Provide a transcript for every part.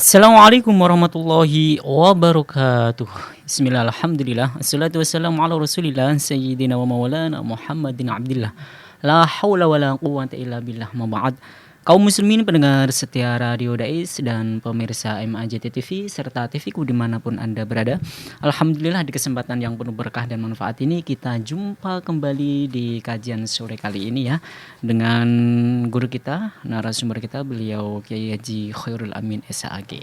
Assalamualaikum warahmatullahi wabarakatuh. Bismillah, alhamdulillah, assalatu wassalamu ala rasulillah Sayyidina wa maulana Muhammadin abdillah. La hawla wa la quwwata illa billah, ma ba'd. Kaum muslimin pendengar setia Radio Dais dan pemirsa MAJT TV serta TV-ku dimanapun Anda berada. Alhamdulillah di kesempatan yang penuh berkah dan manfaat ini kita jumpa kembali di kajian sore kali ini ya. Dengan guru kita, narasumber kita beliau Kiai Haji Khairul Amin SAG.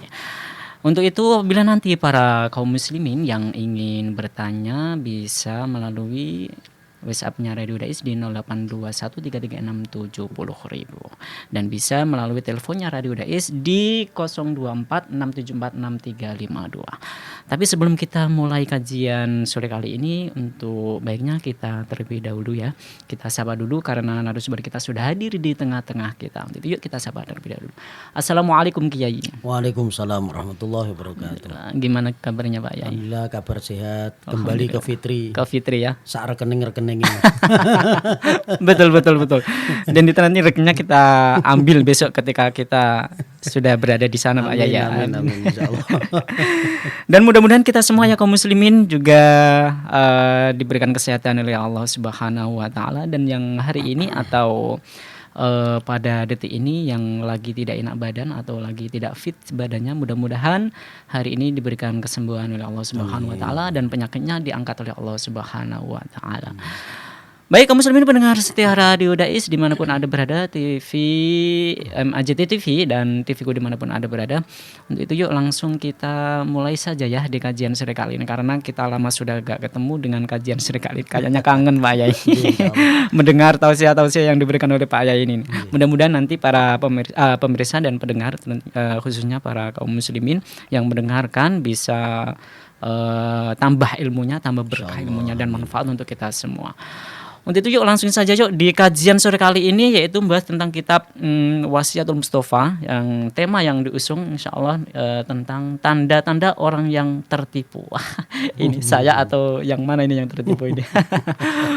Untuk itu bila nanti para kaum muslimin yang ingin bertanya bisa melalui WhatsApp-nya Radio Dais di 082133670000 dan bisa melalui teleponnya Radio Dais di 0246746352. Tapi sebelum kita mulai kajian sore kali ini, untuk baiknya kita terlebih dahulu ya. Kita sapa dulu karena narasumber kita sudah hadir di tengah-tengah kita. Untuk itu yuk kita sapa terlebih dahulu. Assalamualaikum Kiai. Waalaikumsalam warahmatullahi wabarakatuh. Gimana kabarnya Pak Yai? Alhamdulillah kabar sehat. Kembali ke Fitri. Ke Fitri ya. Saat rekening ini. betul. Dan itu nanti rekeningnya kita ambil besok ketika kita sudah berada di sana Pak Yai. Amin insyaallah. Dan mudah-mudahan kita semua ya kaum muslimin juga diberikan kesehatan oleh Allah Subhanahu wa taala, dan yang hari ini atau pada detik ini yang lagi tidak enak badan atau lagi tidak fit badannya, mudah-mudahan hari ini diberikan kesembuhan oleh Allah Subhanahu wa taala dan penyakitnya diangkat oleh Allah Subhanahu wa taala. Baik kaum muslimin pendengar setia Radio Dais dimanapun Anda berada, TV MAJT TV dan TV-ku dimanapun Anda berada. Untuk itu yuk langsung kita mulai saja ya di kajian sore kali ini, karena kita lama sudah gak ketemu dengan kajian sore kali. Kayaknya kangen Pak Yai mendengar tausiah-tausiah yang diberikan oleh Pak Yai ini. Mudah-mudahan nanti para pemirsa dan pendengar khususnya para kaum muslimin yang mendengarkan bisa tambah ilmunya, tambah berkah ilmunya dan manfaat untuk kita semua. Untuk itu yuk langsung saja yuk di kajian sore kali ini, yaitu membahas tentang kitab Wasiatul Mustafa, yang tema yang diusung insyaallah tentang tanda-tanda orang yang tertipu. Ini saya atau yang mana ini yang tertipu ini?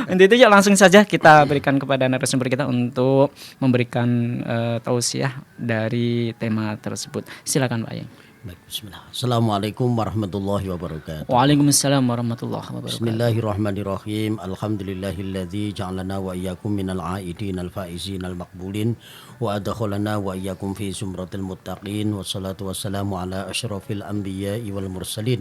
Untuk itu yuk langsung saja kita berikan kepada narasumber kita untuk memberikan tausiah dari tema tersebut. Silakan Pak Yai. Baik, bismillah. Assalamualaikum warahmatullahi wabarakatuh. Waalaikumsalam warahmatullahi wabarakatuh. Bismillahirrahmanirrahim. Alhamdulillahilladzi ja'alana wa iyyakum minal aidin al-faizin al-maqbulin wa adkhalana wa iyyakum fi zumratil muttaqin. Wassalatu wassalamu ala asyrafil anbiya'i wal mursalin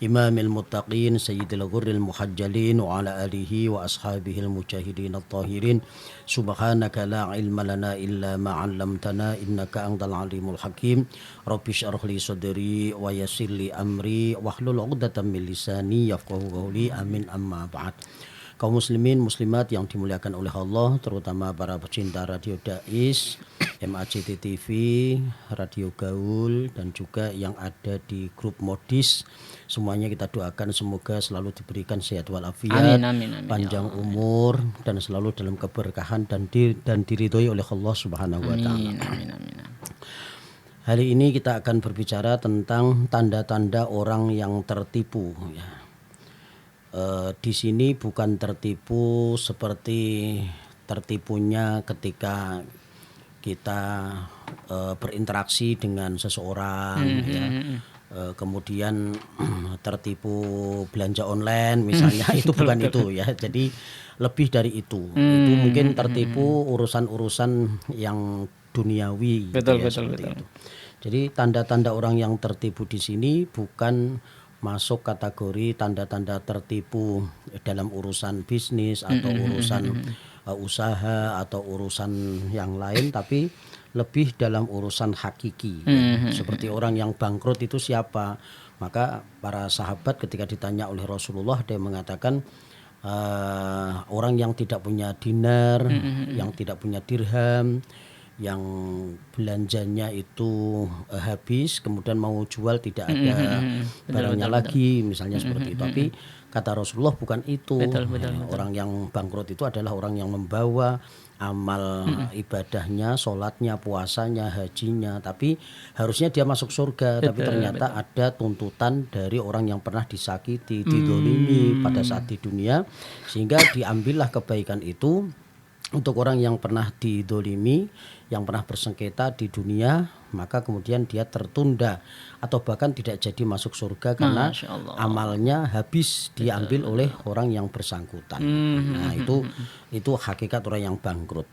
imamil muttaqin sayyidil ghurril muhajjalin wa ala alihi wa ashabihil mujahidin at-tahirin. Subhanaka la ilma lana illa ma 'allamtana innaka antal alimul hakim. Rabbi shrah li sadri wa yassir li amri wahlul 'uqdatam min lisani yafqahu qawli. Amin amma ba'd. Kaum muslimin muslimat yang dimuliakan oleh Allah, terutama para pecinta Radio Dais, MAJT TV, Radio Gaul, dan juga yang ada di grup Modis, semuanya kita doakan semoga selalu diberikan sehat walafiat, amin, panjang umur, dan selalu dalam keberkahan dan diridhoi oleh Allah Subhanahu wa taala. Amin. Hari ini kita akan berbicara tentang tanda-tanda orang yang tertipu ya. Di sini bukan tertipu seperti tertipunya ketika kita berinteraksi dengan seseorang ya. Kemudian tertipu belanja online misalnya, itu bukan itu ya. Jadi lebih dari itu. Itu mungkin tertipu urusan-urusan yang duniawi. Betul. Itu. Jadi tanda-tanda orang yang tertipu di sini bukan masuk kategori tanda-tanda tertipu dalam urusan bisnis atau urusan usaha atau urusan yang lain, tapi lebih dalam urusan hakiki. Seperti orang yang bangkrut itu siapa? Maka para sahabat ketika ditanya oleh Rasulullah, dia mengatakan orang yang tidak punya dinar, yang tidak punya dirham, yang belanjanya itu habis, kemudian mau jual tidak ada barangnya lagi, misalnya seperti itu. Tapi kata Rasulullah bukan itu. Betul. Orang yang bangkrut itu adalah orang yang membawa amal ibadahnya, sholatnya, puasanya, hajinya, tapi harusnya dia masuk surga. Tapi ternyata ada tuntutan dari orang yang pernah disakiti, didolimi pada saat di dunia, sehingga diambillah kebaikan itu untuk orang yang pernah didolimi, yang pernah bersengketa di dunia, maka kemudian dia tertunda atau bahkan tidak jadi masuk surga karena Masya Allah. amalnya habis diambil oleh orang yang bersangkutan. Nah, itu hakikat orang yang bangkrut.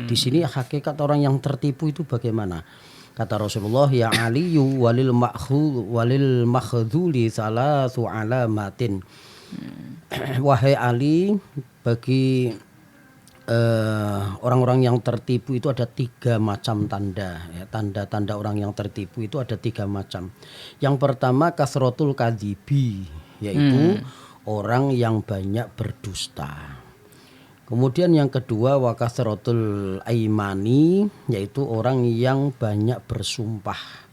Di sini hakikat orang yang tertipu itu bagaimana? Kata Rasulullah, ya aliyu walil makhdhuli salatu alamatin. Wahai Ali, bagi orang-orang yang tertipu itu ada 3 macam tanda, ya. Tanda-tanda orang yang tertipu itu ada 3 macam. Yang pertama kasrotul kadibi, yaitu orang yang banyak berdusta. Kemudian yang kedua wa kasrotul aimani, yaitu orang yang banyak bersumpah.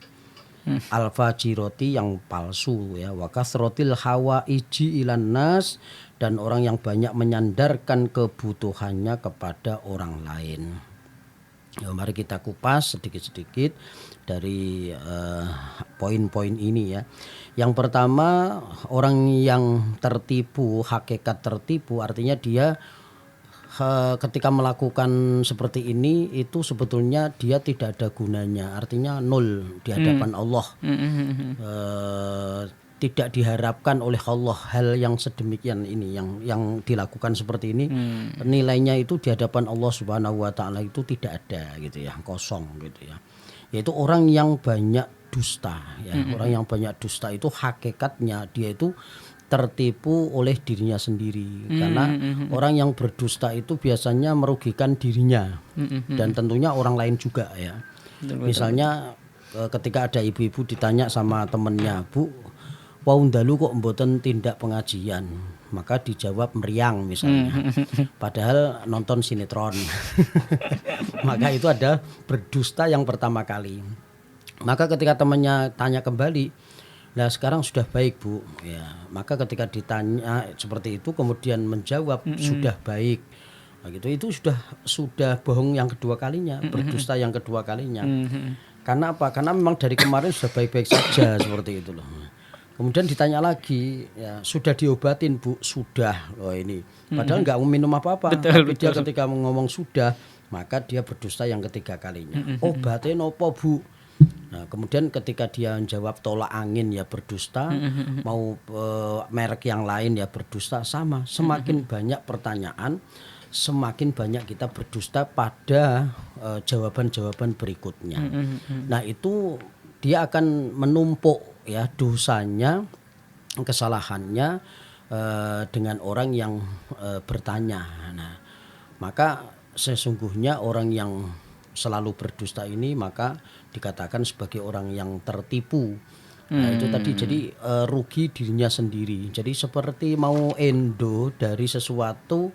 Al-fajiroti, yang palsu, ya. Wa kasrotil hawaiji ilan nas, dan orang yang banyak menyandarkan kebutuhannya kepada orang lain. Ya, mari kita kupas sedikit-sedikit dari poin-poin ini, ya. Yang pertama, orang yang tertipu, hakikat tertipu artinya dia ketika melakukan seperti ini itu sebetulnya dia tidak ada gunanya, artinya nol di hadapan Allah. Tidak diharapkan oleh Allah hal yang sedemikian ini, yang dilakukan seperti ini, nilainya itu di hadapan Allah Subhanahu wa taala itu tidak ada gitu ya, kosong gitu ya. Yaitu orang yang banyak dusta, ya. Orang yang banyak dusta itu hakikatnya dia itu tertipu oleh dirinya sendiri, karena orang yang berdusta itu biasanya merugikan dirinya dan tentunya orang lain juga, ya. Misalnya ketika ada ibu-ibu ditanya sama temennya, Bu, waundalu kok mboten tindak pengajian, maka dijawab meriang misalnya, padahal nonton sinetron. Maka itu ada berdusta yang pertama kali. Maka ketika temannya tanya kembali, nah sekarang sudah baik Bu, ya. Maka ketika ditanya seperti itu kemudian menjawab sudah baik, nah, gitu, itu sudah bohong yang kedua kalinya, berdusta yang kedua kalinya. Karena apa? Karena memang dari kemarin sudah baik-baik saja seperti itu loh. Kemudian ditanya lagi, ya sudah diobatin Bu, sudah. Oh ini, padahal nggak minum apa-apa. Tapi dia ketika ngomong sudah, maka dia berdusta yang ketiga kalinya. Obatnya nopo Bu? Nah, kemudian ketika dia menjawab tolak angin, ya berdusta, mau merek yang lain, ya berdusta, sama. Semakin banyak pertanyaan, semakin banyak kita berdusta pada jawaban-jawaban berikutnya. Nah, itu dia akan menumpuk, ya, dosanya, kesalahannya dengan orang yang bertanya. Nah, maka sesungguhnya orang yang selalu berdusta ini maka dikatakan sebagai orang yang tertipu. Nah, itu tadi jadi rugi dirinya sendiri. Jadi seperti mau endo dari sesuatu,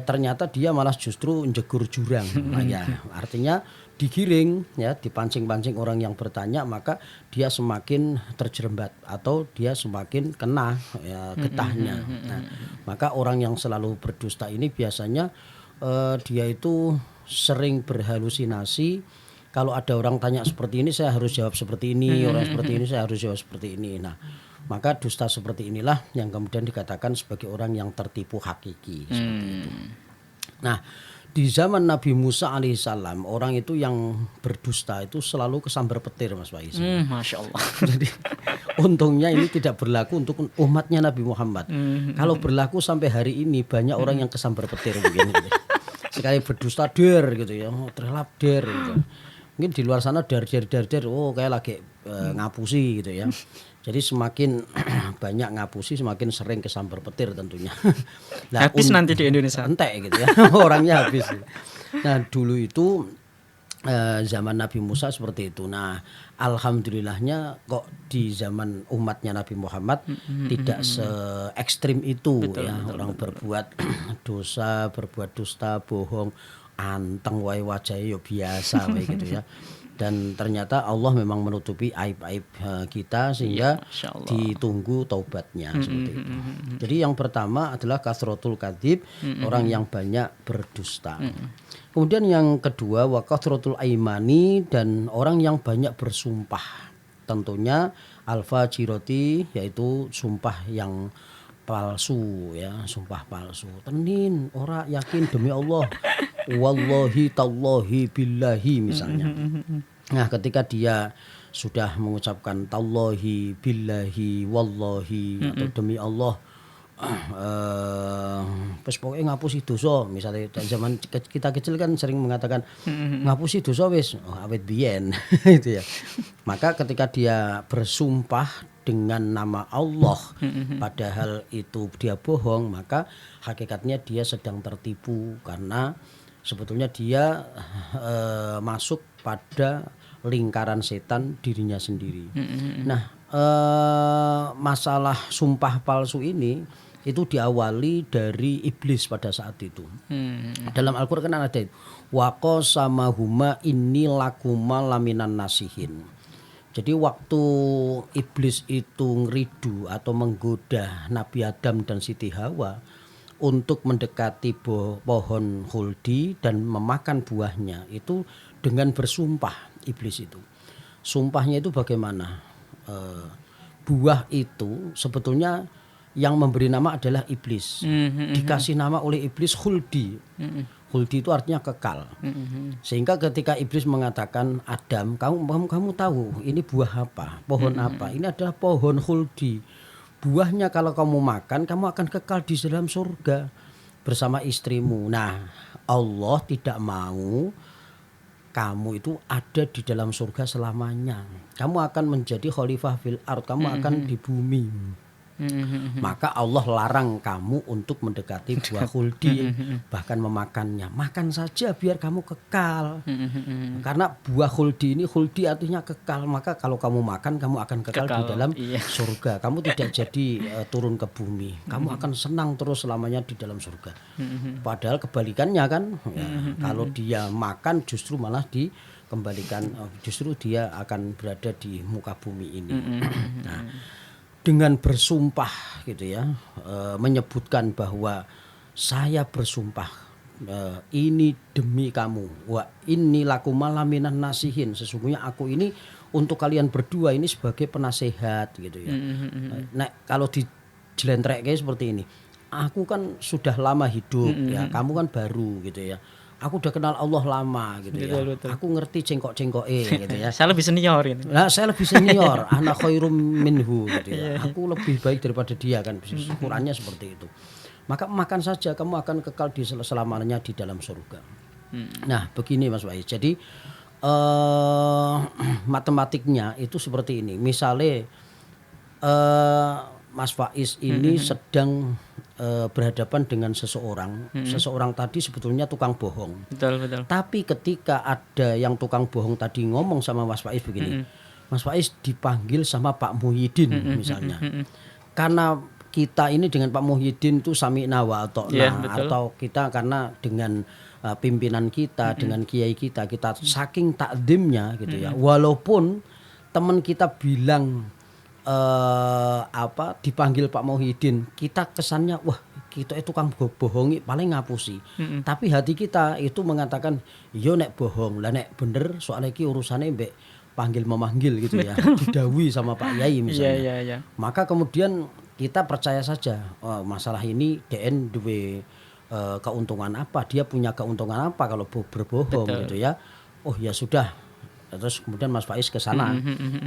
ternyata dia malah justru jegur jurang. Nah, ya, artinya digiring, ya, dipancing-pancing orang yang bertanya, maka dia semakin terjerembat atau dia semakin kena, ya, getahnya. Nah, maka orang yang selalu berdusta ini biasanya dia itu sering berhalusinasi. Kalau ada orang tanya seperti ini saya harus jawab seperti ini, orang seperti ini saya harus jawab seperti ini. Nah, maka dusta seperti inilah yang kemudian dikatakan sebagai orang yang tertipu hakiki, seperti itu. Nah, di zaman Nabi Musa alaihissalam, orang itu yang berdusta itu selalu kesambar petir, Mas Faiz. Masya Allah. Jadi untungnya ini tidak berlaku untuk umatnya Nabi Muhammad. Kalau berlaku sampai hari ini banyak orang yang kesambar petir begini. Sekali berdusta der gitu ya, terlap der gitu. Mungkin di luar sana der, oh kayak lagi ngapusi gitu ya. Jadi semakin banyak ngapusi semakin sering kesambar petir tentunya. Nah, Habis nanti di Indonesia. entek gitu ya, orangnya habis. Nah, dulu itu zaman Nabi Musa seperti itu. Nah, alhamdulillahnya kok di zaman umatnya Nabi Muhammad tidak se ekstrim itu, orang berbuat dosa, berbuat dusta, bohong, anteng wae wajahe yo biasa wae gitu ya. Dan ternyata Allah memang menutupi aib-aib kita sehingga ditunggu taubatnya seperti itu. Jadi yang pertama adalah kasrotul kadhib, orang yang banyak berdusta. Kemudian yang kedua wa kasrotul aimani, dan orang yang banyak bersumpah. Tentunya al-fajiroti, yaitu sumpah yang palsu, ya, sumpah palsu. Tenin ora yakin demi Allah. wallahi tallahi billahi misalnya. Nah, ketika dia sudah mengucapkan tallahi billahi wallahi atau demi Allah, terus pokoknya ngapusi dosa, misalnya zaman kita kecil kan sering mengatakan ngapusi dosa wis awet biyen itu ya. Maka ketika dia bersumpah dengan nama Allah padahal itu dia bohong, maka hakikatnya dia sedang tertipu karena sebetulnya dia masuk pada lingkaran setan dirinya sendiri. Nah, masalah sumpah palsu ini itu diawali dari iblis pada saat itu. Dalam Al-Qur'an kan ada wa qasamahuma inni lakuma laminan nasihin. Jadi waktu iblis itu ngeridu atau menggoda Nabi Adam dan Siti Hawa untuk mendekati pohon huldi dan memakan buahnya, itu dengan bersumpah iblis itu. Sumpahnya itu bagaimana? Buah itu sebetulnya yang memberi nama adalah iblis. Dikasih nama oleh iblis huldi. Huldi itu artinya kekal. Sehingga ketika iblis mengatakan, Adam, kamu tahu ini buah apa? Pohon apa? Ini adalah pohon huldi. Buahnya kalau kamu makan, kamu akan kekal di dalam surga bersama istrimu. Nah, Allah tidak mau kamu itu ada di dalam surga selamanya. Kamu akan menjadi khalifah fil ard, kamu akan di bumi. Maka Allah larang kamu untuk mendekati buah khuldi, bahkan memakannya. Makan saja biar kamu kekal. Karena buah khuldi ini, khuldi artinya kekal. Maka kalau kamu makan, kamu akan kekal di dalam surga. Kamu tidak jadi turun ke bumi. Kamu akan senang terus selamanya di dalam surga. Padahal kebalikannya kan, ya, kalau dia makan justru malah dikembalikan, justru dia akan berada di muka bumi ini. Nah, dengan bersumpah gitu ya, menyebutkan bahwa saya bersumpah ini demi kamu, wa inni lakum malaminan nasihin, sesungguhnya aku ini untuk kalian berdua ini sebagai penasehat gitu ya. Nah, kalau dijelentrekke seperti ini, aku kan sudah lama hidup ya, kamu kan baru gitu ya. Aku udah kenal Allah lama gitu ya. Betul. Aku ngerti cengkok-cengkoke gitu ya. Saya lebih senior ini. Nah, saya lebih senior, ana khairum minhu gitu ya. Aku lebih baik daripada dia kan, ukurannya seperti itu. Maka makan saja, kamu akan kekal di selamanya di dalam surga. Nah, begini Mas Faiz. Jadi matematiknya itu seperti ini. Misalnya Mas Faiz ini sedang berhadapan dengan seseorang. Seseorang tadi sebetulnya tukang bohong. Betul. Tapi ketika ada yang tukang bohong tadi ngomong sama Mas Faiz begini, Mas Faiz dipanggil sama Pak Muhyiddin misalnya. Karena kita ini dengan Pak Muhyiddin itu sami'na wa ata'na, atau kita karena dengan pimpinan kita, dengan kiai kita saking takdimnya gitu ya. Walaupun teman kita bilang dipanggil Pak Muhyiddin, kita kesannya wah kita itu tukang bohongi paling ngapusi. Tapi hati kita itu mengatakan yo nek bohong lah, nek bener soalnya iki urusane mbek panggil memanggil gitu ya. Didhawuhi sama Pak Yai misalnya. Iya. Maka kemudian kita percaya saja, masalah ini DN duwe keuntungan apa, dia punya keuntungan apa kalau berbohong gitu ya. Oh ya sudah. Terus kemudian Mas Faiz ke sana,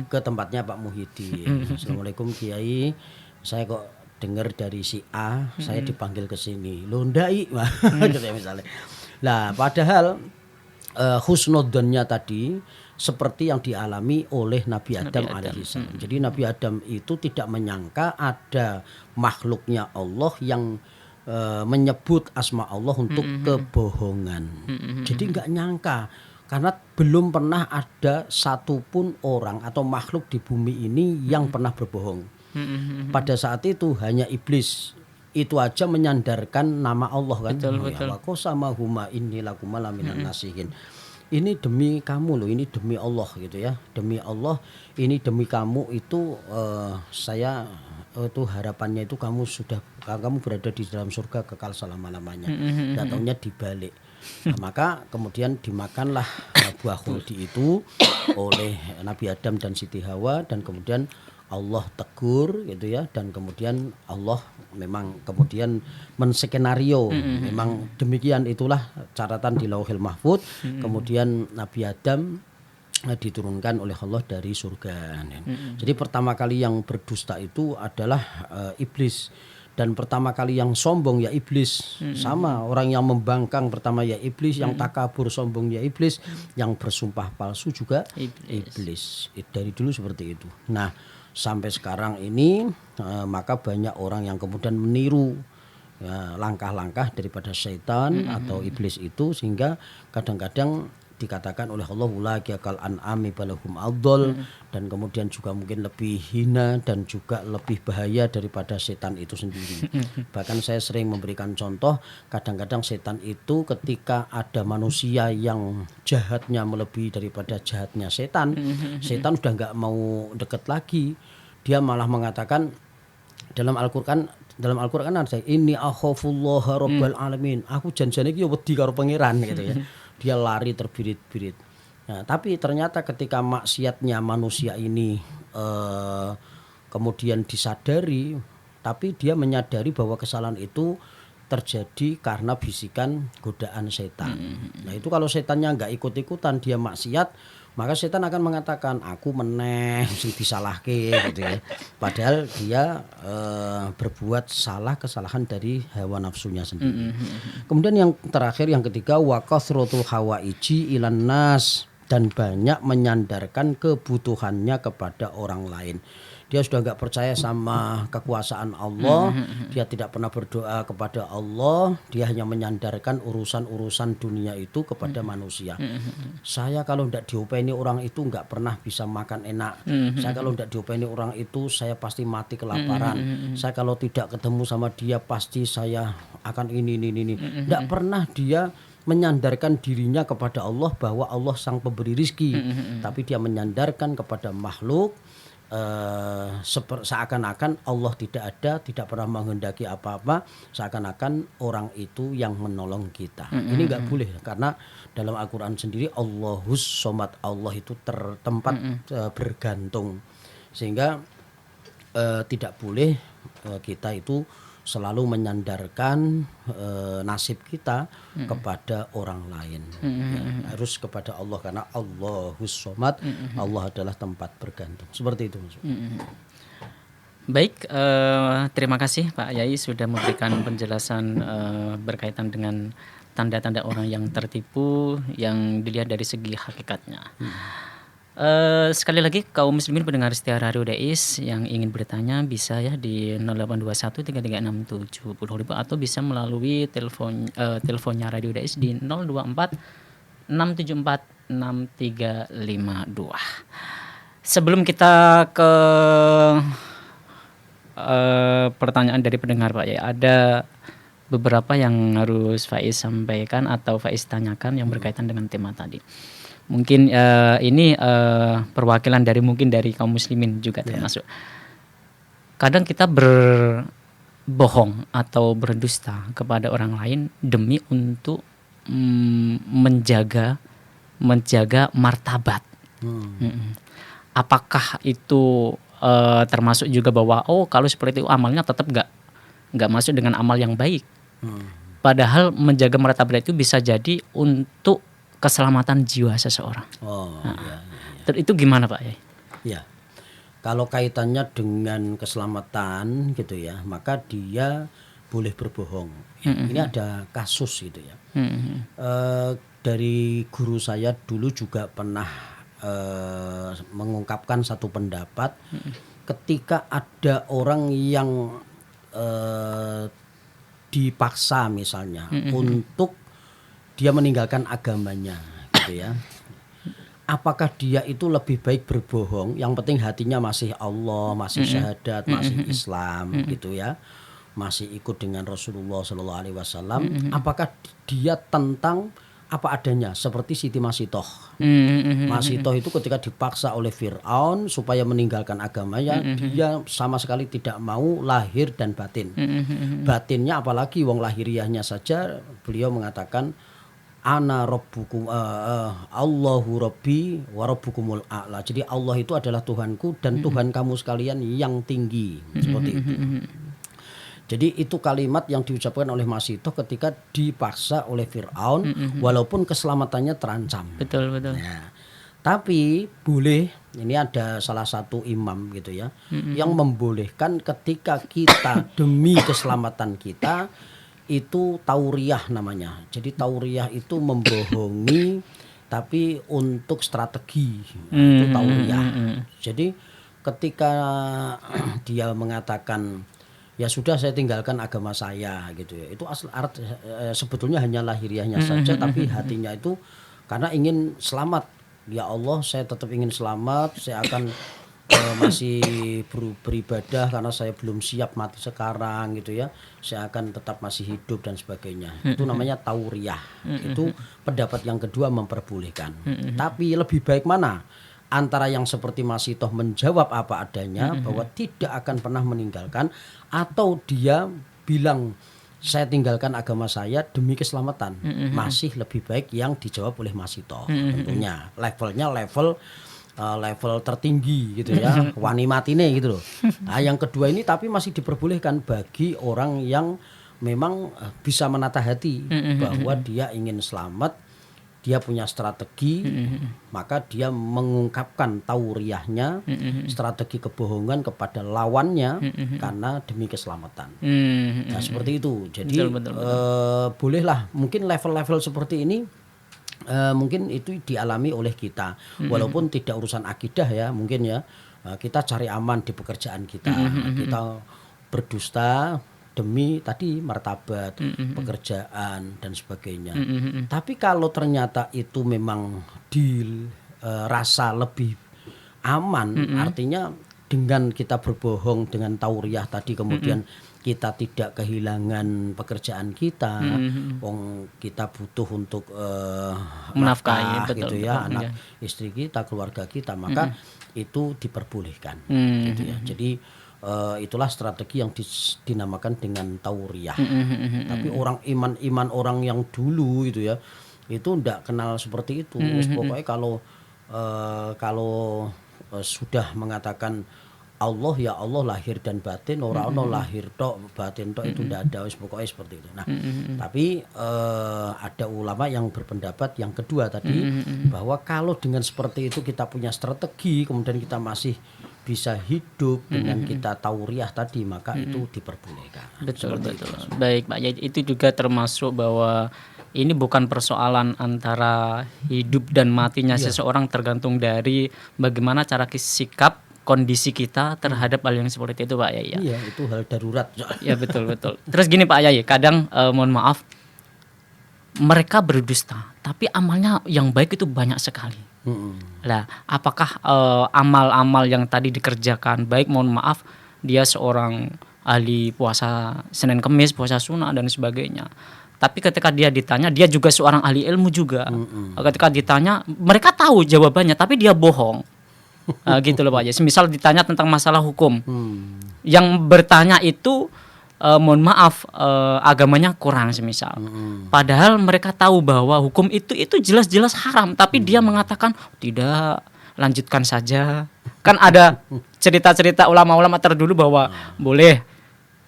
ke tempatnya Pak Muhyiddin. Assalamualaikum Kiai, saya kok dengar dari si A, saya dipanggil ke sini. Loh ndai, gitu ya misalnya. Lah padahal husnudzonnya tadi seperti yang dialami oleh Nabi Adam alaihissalam. Jadi Nabi Adam itu tidak menyangka ada makhluknya Allah yang menyebut asma Allah untuk kebohongan. Jadi nggak nyangka. Karena belum pernah ada satupun orang atau makhluk di bumi ini yang pernah berbohong. Pada saat itu hanya iblis itu aja menyandarkan nama Allah kan. Betul. Wa qasamahuma inni lakum malaminan nasihin. Ini demi kamu loh, ini demi Allah gitu ya. Demi Allah, ini demi kamu itu saya itu harapannya itu kamu berada di dalam surga kekal selama-lamanya. Datangnya dibalik. Nah, maka kemudian dimakanlah buah khuldi itu oleh Nabi Adam dan Siti Hawa, dan kemudian Allah tegur gitu ya, dan kemudian Allah memang kemudian menskenario memang demikian, itulah catatan di Lauhil Mahfuz. Kemudian Nabi Adam diturunkan oleh Allah dari surga. Jadi pertama kali yang berdusta itu adalah iblis, dan pertama kali yang sombong ya iblis. Sama, orang yang membangkang pertama ya iblis, yang takabur sombong ya iblis, yang bersumpah palsu juga iblis. Dari dulu seperti itu. Nah, sampai sekarang ini maka banyak orang yang kemudian meniru ya, langkah-langkah daripada syaitan atau iblis itu, sehingga kadang-kadang dikatakan oleh Allah ulaika kal an'ami balahum adol, dan kemudian juga mungkin lebih hina dan juga lebih bahaya daripada setan itu sendiri. Bahkan saya sering memberikan contoh, kadang-kadang setan itu ketika ada manusia yang jahatnya melebihi daripada jahatnya setan, setan sudah nggak mau deket lagi. Dia malah mengatakan dalam Al-Qur'an ada ini akhafullaha rabbal alamin, aku janjane iki wedi karo pangeran gitu ya. Dia lari terbirit-birit. Nah, tapi ternyata ketika maksiatnya manusia ini kemudian disadari, tapi dia menyadari bahwa kesalahan itu terjadi karena bisikan godaan setan. Nah, itu kalau setannya nggak ikut-ikutan dia maksiat, maka setan akan mengatakan aku meneh sing disalahke gitu ya. Padahal dia berbuat kesalahan dari hawa nafsunya sendiri. Kemudian yang terakhir, yang ketiga, wa kasratul hawaiji ilan nas, dan banyak menyandarkan kebutuhannya kepada orang lain. Dia sudah nggak percaya sama kekuasaan Allah, dia tidak pernah berdoa kepada Allah, dia hanya menyandarkan urusan-urusan dunia itu kepada manusia. Saya kalau tidak diopeni orang itu nggak pernah bisa makan enak. Saya kalau tidak diopeni orang itu saya pasti mati kelaparan. Saya kalau tidak ketemu sama dia pasti saya akan ini. Tidak pernah dia menyandarkan dirinya kepada Allah bahwa Allah sang pemberi rizki, tapi dia menyandarkan kepada makhluk. Seakan-akan Allah tidak ada, tidak pernah menghendaki apa-apa, seakan-akan orang itu yang menolong kita. Ini nggak boleh, karena dalam Al-Quran sendiri Allahus Somad, Allah itu tempat bergantung, sehingga tidak boleh kita itu selalu menyandarkan nasib kita kepada orang lain. Ya, harus kepada Allah, karena Allahus Somad, Allah adalah tempat bergantung. Seperti itu. Baik, terima kasih Pak Yai sudah memberikan penjelasan berkaitan dengan tanda-tanda orang yang tertipu yang dilihat dari segi hakikatnya. Sekali lagi kaum muslimin pendengar setia Radio Dais yang ingin bertanya bisa ya di 0821 3367 atau bisa melalui teleponnya Radio Dais di 024 674 6352. Sebelum kita ke pertanyaan dari pendengar Pak ya, ada beberapa yang harus Faiz sampaikan atau Faiz tanyakan yang berkaitan dengan tema tadi. Mungkin ini perwakilan dari kaum muslimin juga termasuk. Kadang kita berbohong atau berdusta kepada orang lain demi untuk menjaga martabat. Apakah itu termasuk juga bahwa kalau seperti itu amalnya tetap nggak masuk dengan amal yang baik? Padahal menjaga martabat itu bisa jadi untuk keselamatan jiwa seseorang. Itu gimana Pak? Ya, kalau kaitannya dengan keselamatan gitu ya, maka dia boleh berbohong. Ini ada kasus gitu ya. Dari guru saya dulu juga pernah mengungkapkan satu pendapat, ketika ada orang yang dipaksa misalnya untuk dia meninggalkan agamanya gitu ya. Apakah dia itu lebih baik berbohong, yang penting hatinya masih Allah, masih syahadat, masih Islam gitu ya, masih ikut dengan Rasulullah SAW. Apakah dia tentang apa adanya seperti Siti Masitoh. Masitoh itu ketika dipaksa oleh Fir'aun supaya meninggalkan agamanya, dia sama sekali tidak mau lahir dan batin. Batinnya apalagi, wong lahiriahnya saja beliau mengatakan ana rabbukum Allahu rabbi wa rabbukumul a'la. Jadi Allah itu adalah Tuhanku dan Tuhan kamu sekalian yang tinggi. Seperti itu. Jadi itu kalimat yang diucapkan oleh Masitoh ketika dipaksa oleh Fir'aun walaupun keselamatannya terancam. Betul, betul. Nah, tapi boleh, ini ada salah satu imam gitu ya, yang membolehkan ketika kita demi keselamatan kita itu tauriyah namanya. Jadi tauriyah itu membohongi tapi untuk strategi. Itu tauriyah. Jadi ketika dia mengatakan ya sudah saya tinggalkan agama saya gitu ya. Itu sebetulnya hanya lahiriahnya saja tapi hatinya itu karena ingin selamat. Ya Allah, saya tetap ingin selamat, saya akan masih beribadah karena saya belum siap mati sekarang gitu ya. Saya akan tetap masih hidup dan sebagainya. Itu namanya tauriyah. Itu pendapat yang kedua memperbolehkan. Tapi lebih baik mana? Antara yang seperti Masitoh menjawab apa adanya bahwa tidak akan pernah meninggalkan, atau dia bilang saya tinggalkan agama saya demi keselamatan. Masih lebih baik yang dijawab oleh Masitoh. Tentunya levelnya level tertinggi gitu ya, wani matine gitu loh. Nah, yang kedua ini tapi masih diperbolehkan bagi orang yang memang bisa menata hati bahwa dia ingin selamat, dia punya strategi, maka dia mengungkapkan tauriyahnya, strategi kebohongan kepada lawannya karena demi keselamatan. Nah, seperti itu. Jadi betul. bolehlah mungkin level-level seperti ini mungkin itu dialami oleh kita, walaupun tidak urusan akidah ya, mungkin ya kita cari aman di pekerjaan kita, kita berdusta demi tadi martabat, pekerjaan dan sebagainya. Tapi kalau ternyata itu memang dirasa lebih aman, artinya dengan kita berbohong dengan tauriyah tadi kemudian kita tidak kehilangan pekerjaan kita, kita butuh untuk menafkahi gitu ya, anak istri kita, keluarga kita, maka itu diperbolehkan gitu ya. Jadi itulah strategi yang dinamakan dengan tauriyah. Tapi orang iman orang yang dulu itu ya, itu ndak kenal seperti itu. Pokoknya kalau sudah mengatakan Allah ya Allah lahir dan batin, ora ono lahir tok batin tok, itu ndak ada, pokoknya seperti itu. Nah, tapi ada ulama yang berpendapat yang kedua tadi, bahwa kalau dengan seperti itu kita punya strategi kemudian kita masih bisa hidup dengan kita tauriyah tadi, maka itu diperbolehkan. Betul. Baik Pak, ya, itu juga termasuk bahwa ini bukan persoalan antara hidup dan matinya seseorang, tergantung dari bagaimana cara sikap kondisi kita terhadap hal yang seperti itu Pak Yai. Iya, itu hal darurat. Ya betul. Terus gini Pak Yai, kadang mohon maaf, mereka berdusta tapi amalnya yang baik itu banyak sekali. Lah, apakah amal-amal yang tadi dikerjakan baik, mohon maaf, dia seorang ahli puasa Senin Kemis, puasa sunnah dan sebagainya, tapi ketika dia ditanya, dia juga seorang ahli ilmu juga. Ketika ditanya, mereka tahu jawabannya tapi dia bohong. Gitu loh Pak. Misal ditanya tentang masalah hukum, yang bertanya itu mohon maaf agamanya kurang semisal. Padahal mereka tahu bahwa hukum itu jelas-jelas haram, tapi dia mengatakan tidak, lanjutkan saja. Kan ada cerita-cerita ulama-ulama terdulu bahwa boleh,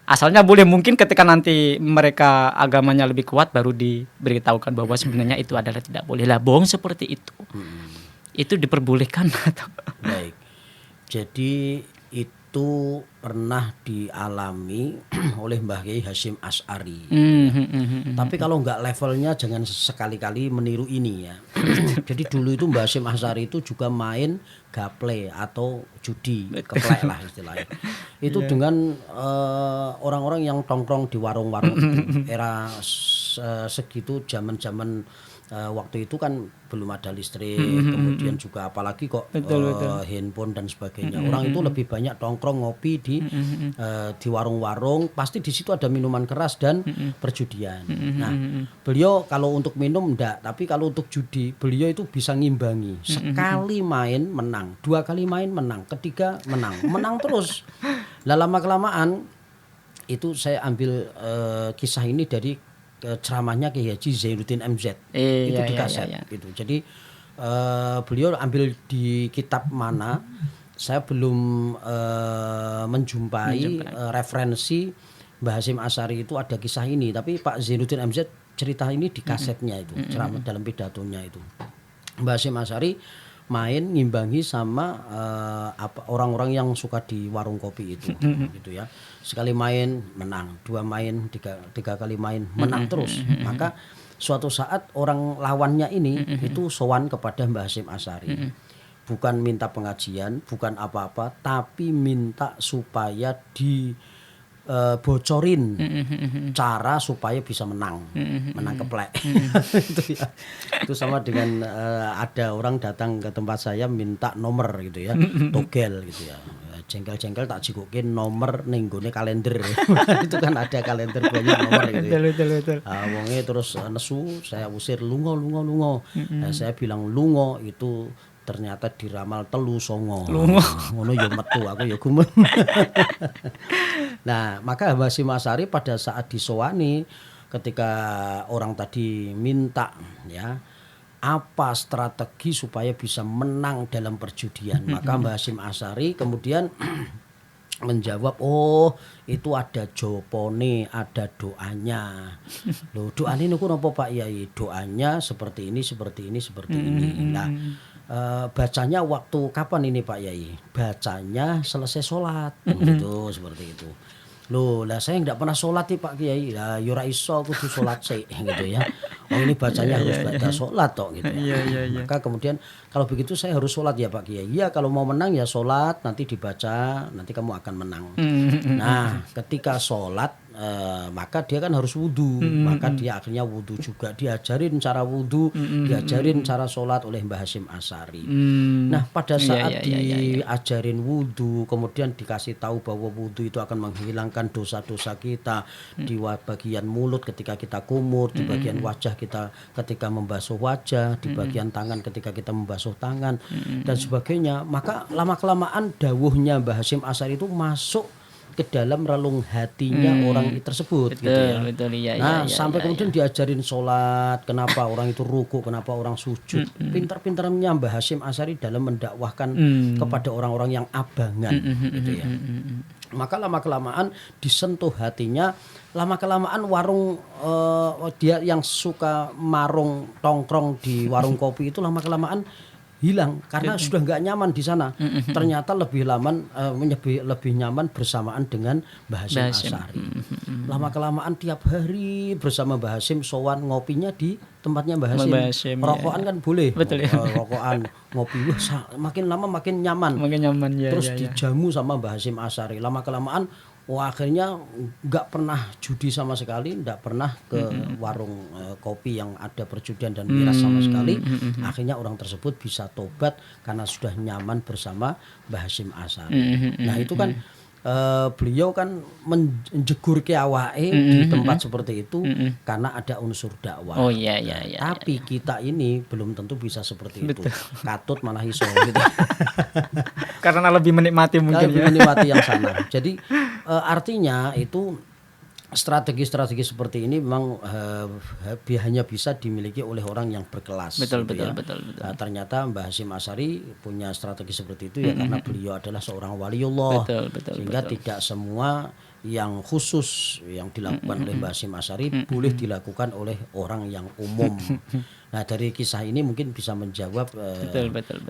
asalnya boleh, mungkin ketika nanti mereka agamanya lebih kuat baru diberitahukan bahwa sebenarnya itu adalah tidak boleh. Lah, bohong seperti itu. Itu diperbolehkan atau? Baik. Jadi itu pernah dialami oleh Mbah Kiai Hasyim Asy'ari. Tapi kalau enggak levelnya jangan sekali-kali meniru ini ya. Jadi dulu itu Mbah Hasyim Asy'ari itu juga main gaple atau judi, keplek lah istilahnya. Itu dengan orang-orang yang tongkrong di warung-warung itu. Era segitu zaman-zaman waktu itu kan belum ada listrik, kemudian juga apalagi kok handphone dan sebagainya. Orang itu lebih banyak tongkrong ngopi di warung-warung, pasti di situ ada minuman keras dan perjudian. Nah, beliau kalau untuk minum enggak, tapi kalau untuk judi beliau itu bisa ngimbangi. Sekali main menang, 2 kali main menang, ketiga menang terus. Lah lama kelamaan itu saya ambil kisah ini dari ceramahnya Kiai Haji Zainuddin MZ itu Iya, di iya, kaset iya, iya. gitu. Jadi beliau ambil di kitab mana saya belum menjumpai referensi Mbah Hasyim Asy'ari itu ada kisah ini, tapi Pak Zainuddin MZ cerita ini di kasetnya itu, ceramah dalam pidatonya itu. Mbah Hasyim Asy'ari main ngimbangi sama orang-orang yang suka di warung kopi itu gitu ya. Sekali main menang, dua main, tiga kali main menang terus. Maka suatu saat orang lawannya ini itu sowan kepada Mbah Hasyim Asy'ari. Bukan minta pengajian, bukan apa-apa, tapi minta supaya bocorin cara supaya bisa menang keplek. Itu ya. Itu sama dengan ada orang datang ke tempat saya minta nomor gitu ya, togel gitu ya. Jengkel-jengkel tak jikokin nomor ning gone kalender. Itu kan ada kalender banyak nomor gitu ya. Betul. Wonge terus nesu, saya usir lungo. Nah, saya bilang lungo itu ternyata diramal telu songo. Ngono ya metu aku ya gumen. Nah, maka Mbah Hasyim Asy'ari pada saat disowani ketika orang tadi minta ya apa strategi supaya bisa menang dalam perjudian, maka Mbah Hasyim Asy'ari kemudian menjawab, oh itu ada jopone, ada doanya. Loh, doanya niku napa Pak Yai? Doanya seperti ini. Nah, bacanya waktu kapan ini Pak Yai? Bacanya selesai sholat, gitu, seperti itu. Loh, lah saya enggak pernah sholat nih Pak Kiai. Lah ya ora iso kudu sholat sih gitu ya. Oh ini bacanya harus baca sholat toh gitu ya. Maka kemudian kalau begitu saya harus sholat ya Pak Kiai. Iya kalau mau menang ya sholat, nanti dibaca, nanti kamu akan menang. Nah ketika sholat maka dia kan harus wudu. Maka dia akhirnya wudu juga. Diajarin cara wudu, diajarin cara sholat oleh Mbah Hasyim Asy'ari. Nah pada saat diajarin wudu, kemudian dikasih tahu bahwa wudu itu akan menghilangkan dosa-dosa kita di bagian mulut ketika kita kumur, di bagian wajah kita ketika membasuh wajah, di bagian tangan ketika kita membasuh tangan dan sebagainya. Maka lama-kelamaan dawuhnya Mbah Hasyim Asy'ari itu masuk ke dalam relung hatinya orang tersebut gitu ya. Betul, iya, nah, iya, sampai kemudian diajarin sholat, kenapa orang itu ruku, kenapa orang sujud. Pintar-pintarnya Mbah Hasyim Asy'ari dalam mendakwahkan kepada orang-orang yang abangan gitu ya. Maka lama-kelamaan disentuh hatinya, lama-kelamaan warung dia yang suka marung tongkrong di warung kopi itu lama-kelamaan hilang karena sudah nggak nyaman di sana. Ternyata lebih nyaman bersamaan dengan Mbah Hasyim Asy'ari. Lama-kelamaan tiap hari bersama Mbah Hasyim sowan ngopinya di tempatnya Mbah Hasyim. Rokokan kan boleh. Betul, ya. Rokokan, ngopi makin lama makin nyaman. Ya, terus dijamu sama Mbah Hasyim Asy'ari. Lama-kelamaan akhirnya nggak pernah judi sama sekali, nggak pernah ke warung kopi yang ada perjudian dan miras sama sekali. Akhirnya orang tersebut bisa tobat karena sudah nyaman bersama Mbah Hasyim Asy'ari. Nah itu kan beliau kan menjegur ke awake di tempat seperti itu karena ada unsur dakwah. Oh iya. Tapi kita ini belum tentu bisa seperti itu. Katut malah iso gitu. Karena lebih menikmati mungkin lebih menikmati yang sana. Jadi artinya itu strategi-strategi seperti ini memang hanya bisa dimiliki oleh orang yang berkelas. Betul. Nah, ternyata Mbah Hasyim Asy'ari punya strategi seperti itu ya karena beliau adalah seorang waliullah. Sehingga tidak semua yang khusus yang dilakukan oleh Mbah Hasyim Asy'ari boleh dilakukan oleh orang yang umum. Nah dari kisah ini mungkin bisa menjawab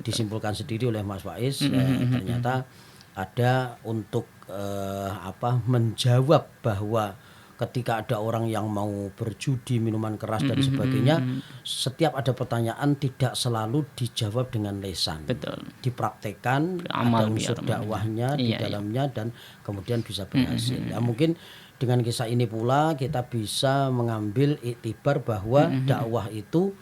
disimpulkan sendiri oleh Mas Faiz. Ternyata ada untuk menjawab bahwa ketika ada orang yang mau berjudi, minuman keras dan sebagainya, setiap ada pertanyaan tidak selalu dijawab dengan lisan. Dipraktekkan, ada unsur dakwahnya di dalamnya dan kemudian bisa berhasil. Ya mungkin dengan kisah ini pula kita bisa mengambil iktibar bahwa dakwah itu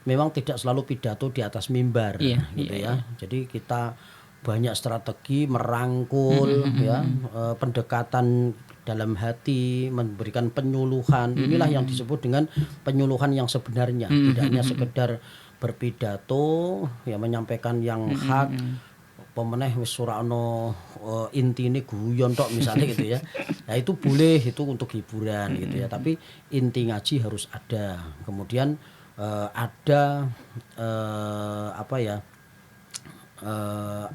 memang tidak selalu pidato di atas mimbar gitu ya. Jadi kita banyak strategi merangkul pendekatan dalam hati, memberikan penyuluhan. Inilah yang disebut dengan penyuluhan yang sebenarnya. Tidak hanya sekedar berpidato, ya menyampaikan yang hak, pemeneh wis ora ana intine guyon tok misalnya gitu ya. Nah itu boleh, itu untuk hiburan gitu ya. Tapi inti ngaji harus ada. Kemudian ada apa ya?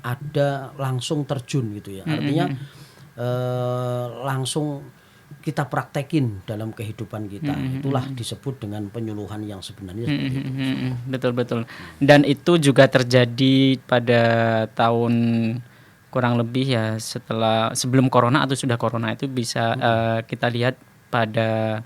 Ada langsung terjun gitu ya. Artinya langsung kita praktekin dalam kehidupan kita. Itulah disebut dengan penyuluhan yang sebenarnya seperti itu. Betul betul. Dan itu juga terjadi pada tahun kurang lebih ya sebelum corona atau sudah corona itu bisa kita lihat pada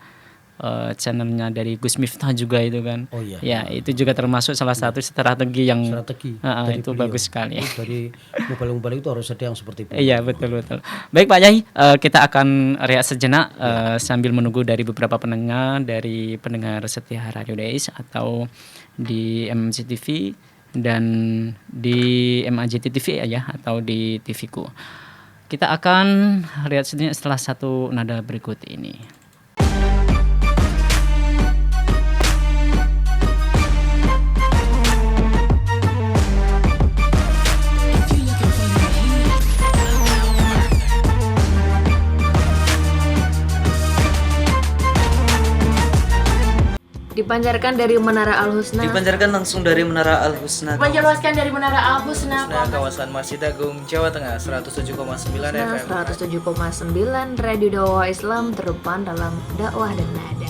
channelnya dari Gus Miftah juga itu kan. Oh iya. Ya, itu juga termasuk salah satu strategi yang dari itu beliau. bagus sekali. Dari mubalik-mubalik itu harus ada yang seperti itu. Iya, betul betul. Baik Pak Yai, kita akan rehat sejenak sambil menunggu dari beberapa pendengar setia Radio Dais atau di MMC TV dan di MAJT TV ya atau di TVku. Kita akan rehat sejenak setelah satu nada berikut ini. Dipancarkan dari Menara Al-Husna. Dipancarkan langsung dari Menara Al-Husna. Menjelaskan dari Menara Al-Husna. Kawasan Masjid Agung, Jawa Tengah, 107,9 FM. 107,9 Radio Dakwah Islam terdepan dalam dakwah dan nada.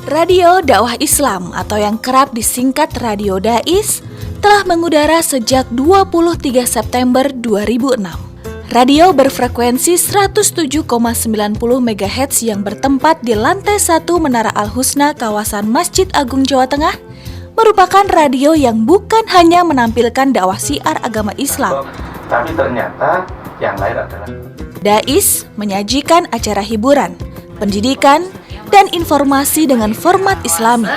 Radio Dakwah Islam atau yang kerap disingkat Radio Dais telah mengudara sejak 23 September 2006. Radio berfrekuensi 107,90 MHz yang bertempat di lantai 1 Menara Al-Husna kawasan Masjid Agung Jawa Tengah merupakan radio yang bukan hanya menampilkan dakwah syiar agama Islam, tapi ternyata yang lain adalah Dais menyajikan acara hiburan, pendidikan, dan informasi dengan format Islami.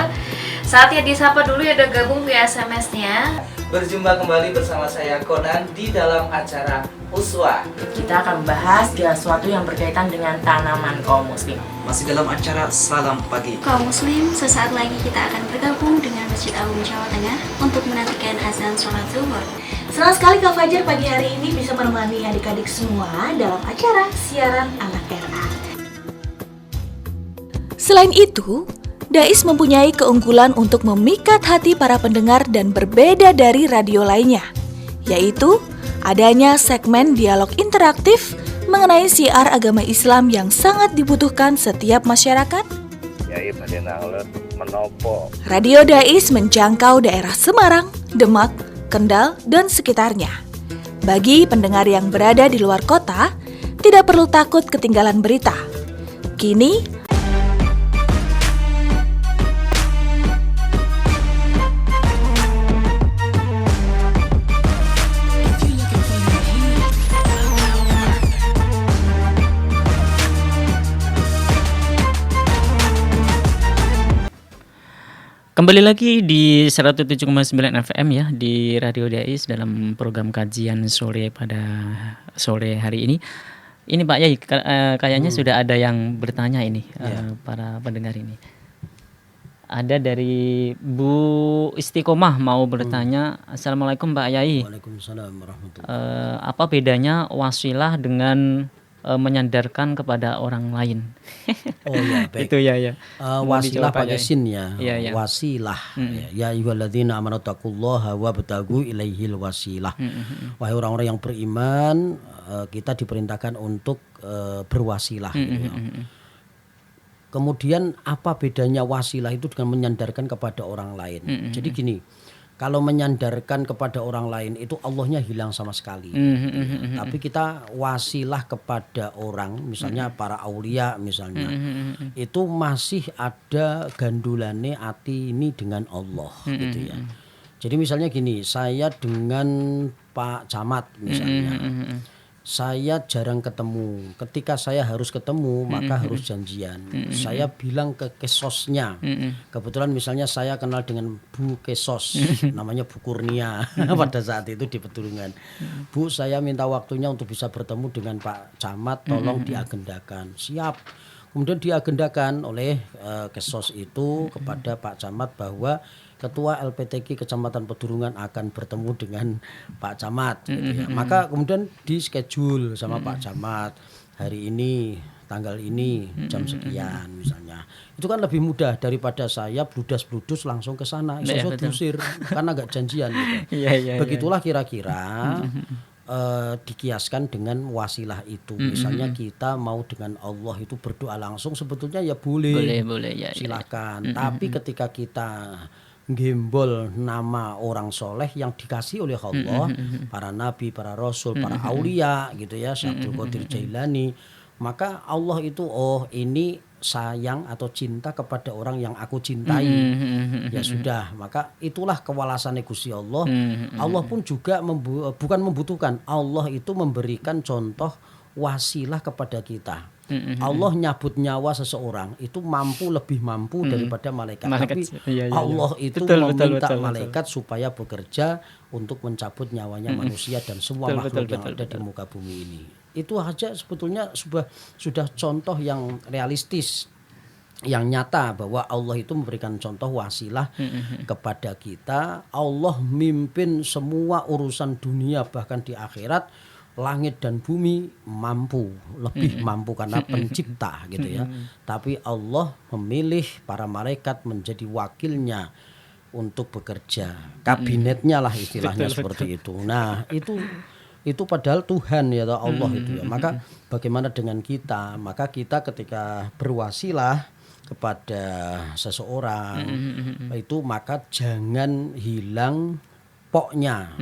Saatnya disapa dulu ya, udah gabung via SMS-nya. Berjumpa kembali bersama saya Conan di dalam acara Uswah. Kita akan membahas sesuatu yang berkaitan dengan tanaman kaum muslim. Masih dalam acara Salam Pagi. Kaum muslim, sesaat lagi kita akan bergabung dengan Masjid Agung Jawa Tengah untuk menantikan azan sholat zuhur. Senang sekali Kak Fajar pagi hari ini bisa menemani adik-adik semua dalam acara siaran anak RA. Selain itu, Dais mempunyai keunggulan untuk memikat hati para pendengar dan berbeda dari radio lainnya, yaitu adanya segmen dialog interaktif mengenai syiar agama Islam yang sangat dibutuhkan setiap masyarakat. Radio Dais menjangkau daerah Semarang, Demak, Kendal, dan sekitarnya. Bagi pendengar yang berada di luar kota, tidak perlu takut ketinggalan berita. Kini, kembali lagi di 107,9 FM ya di Radio Dais dalam program kajian sore pada sore hari ini. Ini Pak Yai, kayaknya sudah ada yang bertanya ini, para pendengar ini. Ada dari Bu Istiqomah mau bertanya. Assalamualaikum Pak Yai. Waalaikumsalam warahmatullahi. Apa bedanya wasilah dengan menyandarkan kepada orang lain? Oh ya, baik. Itu ya. Wasilah pakai sin ya. Ya. Wasilah. Ya ayyuhalladzina amanu taqullaha wabtagu ilaihil wasilah. Wahai orang-orang yang beriman, kita diperintahkan untuk berwasilah. Gitu ya. Kemudian apa bedanya wasilah itu dengan menyandarkan kepada orang lain? Jadi gini, kalau menyandarkan kepada orang lain itu Allahnya hilang sama sekali. Tapi kita wasilah kepada orang, misalnya para aulia misalnya, itu masih ada gandulane ati ini dengan Allah gitu ya. Jadi misalnya gini, saya dengan Pak Camat misalnya, saya jarang ketemu. Ketika saya harus ketemu, maka harus janjian. Saya bilang ke kesosnya. Kebetulan misalnya saya kenal dengan Bu Kesos, namanya Bu Kurnia pada saat itu di Peturungan. Bu, saya minta waktunya untuk bisa bertemu dengan Pak Camat, tolong diagendakan. Siap. Kemudian diagendakan oleh Kesos itu kepada Pak Camat bahwa ketua LPTK Kecamatan Pedurungan akan bertemu dengan Pak Camat gitu ya. Maka kemudian di schedule sama Pak Camat hari ini tanggal ini jam sekian misalnya. Itu kan lebih mudah daripada saya bludas-bludus langsung ke sana. Iso diusir karena agak janjian gitu. Begitulah kira-kira dikiaskan dengan wasilah itu. Misalnya kita mau dengan Allah itu berdoa langsung sebetulnya ya boleh ya, silakan. Tapi ketika kita gembol nama orang soleh yang dikasih oleh Allah, para nabi, para rasul, para aulia gitu ya, Syekh Abdul Qadir Jailani, maka Allah itu ini sayang atau cinta kepada orang yang aku cintai. Ya sudah, maka itulah kewalasan Gusti Allah. Allah pun juga bukan membutuhkan, Allah itu memberikan contoh wasilah kepada kita. Allah nyabut nyawa seseorang itu lebih mampu daripada malaikat. Tapi Allah itu meminta malaikat supaya bekerja untuk mencabut nyawanya manusia dan semua makhluk yang ada di muka bumi ini. Itu aja sebetulnya sudah contoh yang realistis, yang nyata bahwa Allah itu memberikan contoh wasilah kepada kita. Allah mimpin semua urusan dunia bahkan di akhirat, langit dan bumi lebih mampu karena pencipta gitu ya. Tapi Allah memilih para malaikat menjadi wakilnya untuk bekerja, kabinetnya lah istilahnya seperti itu. Nah itu padahal Tuhan ya Allah itu ya. Maka bagaimana dengan kita? Maka kita ketika berwasilah kepada seseorang itu maka jangan hilang poknya.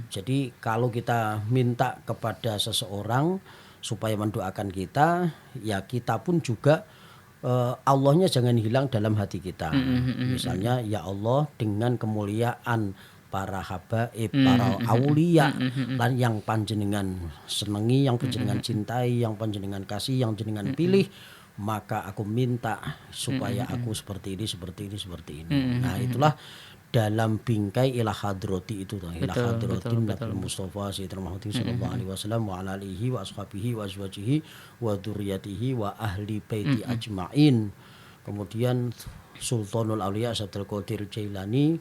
Jadi kalau kita minta kepada seseorang supaya mendoakan kita, ya kita pun juga Allahnya jangan hilang dalam hati kita. Misalnya ya Allah dengan kemuliaan para habaib, para aulia dan yang panjenengan senengi, yang panjenengan cintai, yang panjenengan kasih, yang panjenengan pilih, maka aku minta supaya aku seperti ini. Nah itulah dalam bingkai ila hadrati itu ila hadratin Nabi Mustafa Sayyidina Muhammad sallallahu alaihi wasallam wa ala alihi wa ashabihi wa azwajihi wa dzurriyyatihi wa ahli baiti ajmain. Kemudian Sultanul Auliya Abdul Qadir Jailani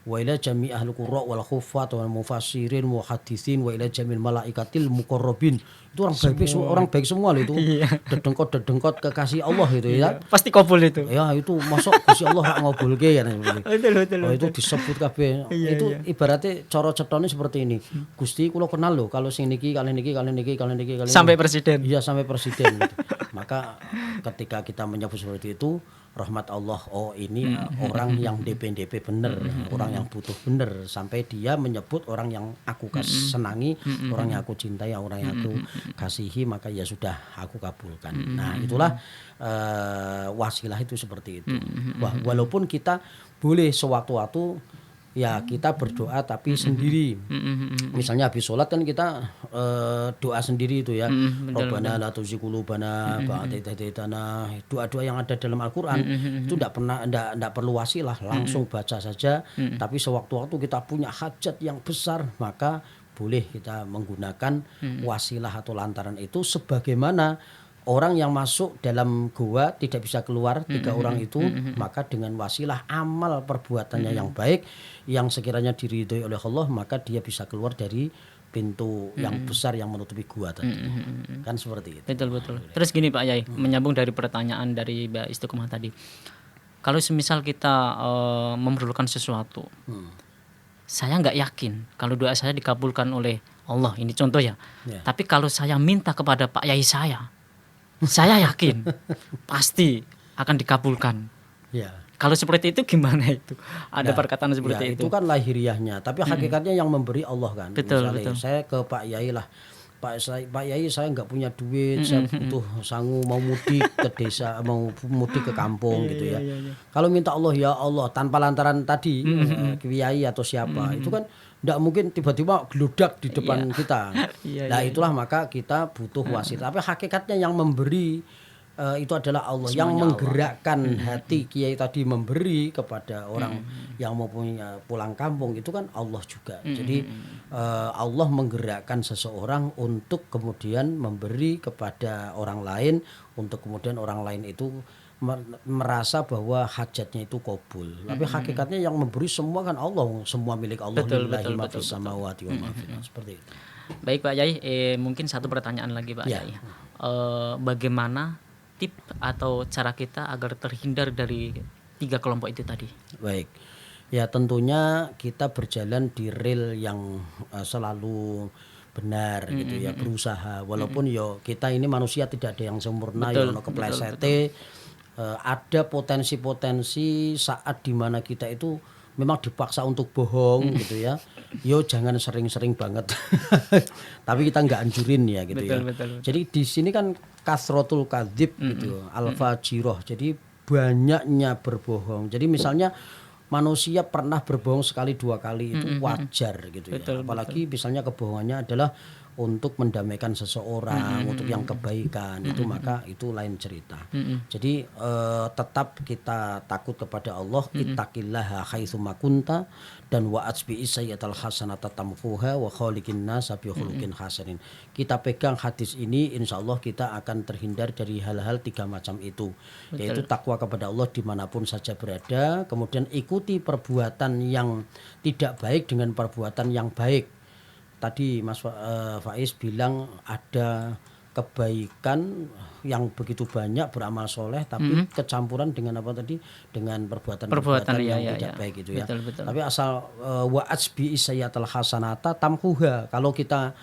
wa ila jami' ahli qurra wal khuffat wal mufassirin muhaddisin wa ila jamil malaikatil muqarrabin. Itu orang baik semua loh itu. Dedengkot kekasih Allah itu ya. Pasti kabul itu. Ya itu masuk Gusti Allah gak ngabulke ya. Betul. Itu disebut kabeh. Itu ibaratnya cara cetone seperti ini. Gusti kula kenal loh kalau sing niki kalian niki. Sampai presiden. Iya sampai presiden gitu. Maka ketika kita menyebut seperti itu, rahmat Allah, ini orang yang DP bener, orang yang butuh bener, sampai dia menyebut orang yang aku senangi, orang yang aku cintai, orang yang aku kasihi, maka ya sudah aku kabulkan. Nah itulah wasilah itu seperti itu. Walaupun kita boleh sewaktu-waktu ya kita berdoa tapi sendiri. Misalnya habis sholat kan kita doa sendiri itu ya. Rabbana la tuzigh qulubana ba'da idh hadaytana. Doa-doa yang ada dalam Al-Qur'an itu enggak perlu wasilah, langsung baca saja. Tapi sewaktu-waktu kita punya hajat yang besar, maka boleh kita menggunakan wasilah atau lantaran itu sebagaimana orang yang masuk dalam gua tidak bisa keluar 3 orang itu, maka dengan wasilah amal perbuatannya yang baik yang sekiranya diridhoi oleh Allah, maka dia bisa keluar dari pintu yang besar yang menutupi gua tadi. Kan seperti itu. Betul. Terus gini Pak Yai, menyambung dari pertanyaan dari Mbak Istiqomah tadi. Kalau semisal kita memerlukan sesuatu, saya nggak yakin kalau doa saya dikabulkan oleh Allah, ini contoh ya. Tapi kalau saya minta kepada Pak Yai saya yakin pasti akan dikabulkan. Ya. Kalau seperti itu gimana itu? Ada perkataan seperti itu. Itu kan lahiriahnya, tapi hakikatnya yang memberi Allah kan. Betul. Saya ke Pak Yai lah. Pak Yai saya nggak punya duit, saya butuh sangu mau mudik ke desa, mau mudik ke kampung gitu ya. Kalau minta Allah ya Allah tanpa lantaran tadi Kiai atau siapa, itu kan tidak mungkin tiba-tiba geludak di depan kita. Nah itulah maka kita butuh wasilah. Tapi hakikatnya yang memberi itu adalah Allah. Semuanya yang menggerakkan hati Kiai tadi memberi kepada orang yang mau pulang kampung itu kan Allah juga. Jadi Allah menggerakkan seseorang untuk kemudian memberi kepada orang lain, untuk kemudian orang lain itu merasa bahwa hajatnya itu kabul. Tapi hakikatnya yang memberi semua kan Allah, semua milik Allah. Lillahi ma fis samawati wa ma fil ardh. Seperti itu. Baik Pak Yai, mungkin satu pertanyaan lagi Pak Ya. Yai. Bagaimana tip atau cara kita agar terhindar dari 3 kelompok itu tadi? Baik. Ya tentunya kita berjalan di rel yang selalu benar gitu ya, berusaha walaupun yo kita ini manusia tidak ada yang sempurna, yo ono keplesete, ada potensi-potensi saat dimana kita itu memang dipaksa untuk bohong gitu ya. Yo jangan sering-sering banget. Tapi kita nggak anjurin ya gitu ya. Betul. Jadi di sini kan kasrotul kadzib gitu, al-fajiroh. Jadi banyaknya berbohong. Jadi misalnya manusia pernah berbohong sekali 2 kali itu wajar gitu ya. Apalagi misalnya kebohongannya adalah untuk mendamaikan seseorang, untuk yang kebaikan, itu maka itu lain cerita. Jadi tetap kita takut kepada Allah, ittaqillaha haitsu ma kunta, dan wa atsbi'is sayyi'atal hasanata tamfuha wa khaliqin nas bi khuluqin hasanin. Kita pegang hadis ini, insyaallah kita akan terhindar dari hal-hal 3 macam itu. Yaitu takwa kepada Allah dimanapun saja berada, kemudian ikuti perbuatan yang tidak baik dengan perbuatan yang baik. Tadi Mas Faiz bilang ada kebaikan yang begitu banyak, beramal soleh, tapi kecampuran dengan apa tadi, dengan perbuatan yang tidak baik itu ya. Betul. Tapi asal wa atsbi sayyatal hasanata tamhuha, kalau kita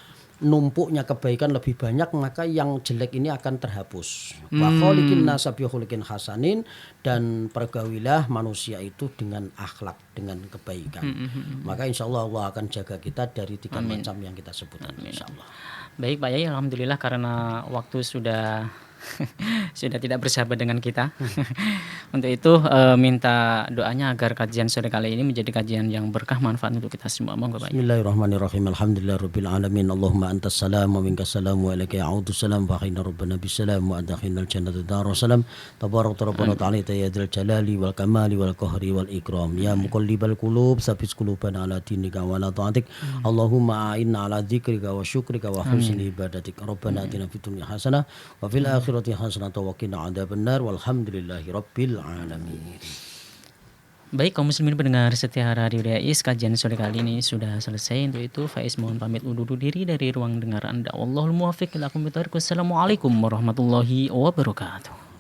numpuknya kebaikan lebih banyak maka yang jelek ini akan terhapus. Wa khaliqin nasa bi khuluqin hasanin, dan pergaulilah manusia itu dengan akhlak, dengan kebaikan. Maka insyaallah Allah akan jaga kita dari 3 macam yang kita sebutkan insyaallah. Baik Pak Yai, alhamdulillah karena waktu sudah sudah tidak bersahabat dengan kita. Untuk itu minta doanya agar kajian sore kali ini menjadi kajian yang berkah, manfaat untuk kita semua. Monggo Pak Yai. Bismillahirrahmanirrahim. Alhamdulillahirabbil alamin. Allahumma antas salam wa minkas salam wa ilaika ya'udu salam fa khayna rabbana bisalam wa adkhilnal jannata darussalam. Tabarakta rabbana ta'ala ya dzal jalali wal kamali wal qahri wal ikram. Ya muqallibal qulub tsabbit qulubana ala dinika wa ala ta'atik. Allahumma a'inna ala dzikrika wa syukrika wa husni ibadatik. Rabbana atina fid dunya hasanah wa fil akhirati hasanah wa qina adzabannar walhamdulillahi rabbil alamin. Baik kaum muslimin pendengar setia Radio Dais, kajian sore kali ini sudah selesai. Untuk itu Faiz mohon pamit undur diri dari ruang dengar Anda. Wallahul muwaffiq ila aqwamit thoriq. Wassalamualaikum warahmatullahi wabarakatuh.